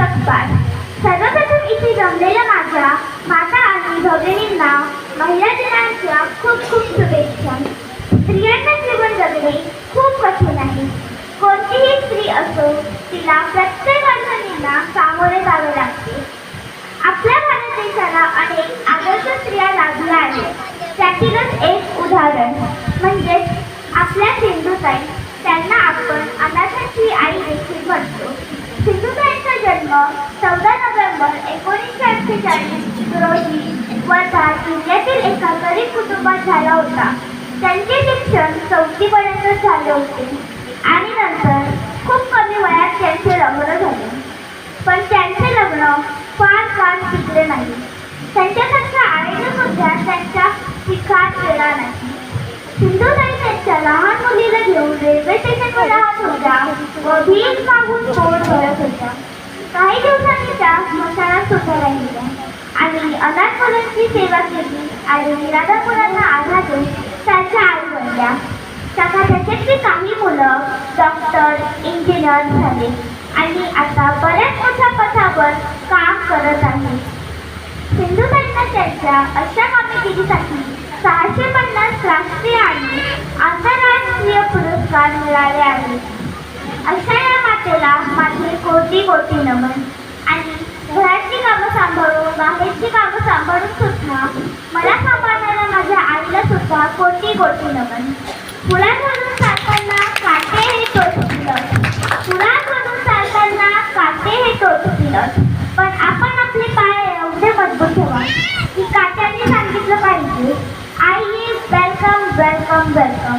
जगपाट. सर्वप्रथम इथे जमलेल्या माझ्या माता आणि भगिनींना महिला दिनाच्या खूप खूप शुभेच्छा. स्त्रियांना जीवन जगणे खूप कठीण आहे. कोणतीही स्त्री असो तिला प्रत्येक अडचणींना सामोरे जावे लागते. आपल्या भारत देशाला अनेक आदर्श स्त्रिया लाभल्या आहेत. त्यातीलच एक उदाहरण म्हणजेच आपल्या सिंधुताई. त्यांना आपण अनाथांची आई देखील म्हणतो. सिंधुताईंचा जन्म 14 नोव्हेंबर 1948 रोजी वर्धा जिल्ह्यातील एका गरीब कुटुंबात झाला होता. त्यांचे शिक्षण 4थी पर्यंत झाले होते आणि नंतर खूप कमी वयात त्यांचे लग्न झाले. पण त्यांचे लग्न फार टिकले नाही. त्यांच्यासारख्या आईने सुद्धा त्यांच्या शिखात गेला नाही. सिंधुताई त्यांच्या लहान मुलीला घेऊन रेल्वे स्टेशनवर राहत होत्या व भीक मागून पोट भरत होत्या. काही दिवसांनी त्या स्मशानात सुद्धा राहिल्या आणि अनाथ मुलांची सेवा केली आणि निराधार मुलांना आधार देऊन त्यांच्या आई बनल्या. त्याच्यातली काही मुलं डॉक्टर, इंजिनियर झाले आणि आता बऱ्याच मोठ्या पथावर काम करत आहेत. सिंधुताईंना त्यांच्या अशा कामगिरीसाठी 650 राष्ट्रीय आणि आंतरराष्ट्रीय पुरस्कार मिळाले आहेत. अशा या मातेला माझे कोटी कोटी नमन. आणि घराची कामं सांभाळून बाहेरची कामं सांभाळून सुद्धा मला सांभाळणाऱ्या माझ्या आईला सुद्धा कोटी कोटी नमन. मुलांमधून चालताना काटे हे टोचतीलच. मुलांमधून चालताना काटे हे टोचतीलच. पण आपण आपले पाय एवढे मजबूत ठेवा की काट्यांनी सांगितलं पाहिजे, आई वेलकम वेलकम वेलकम.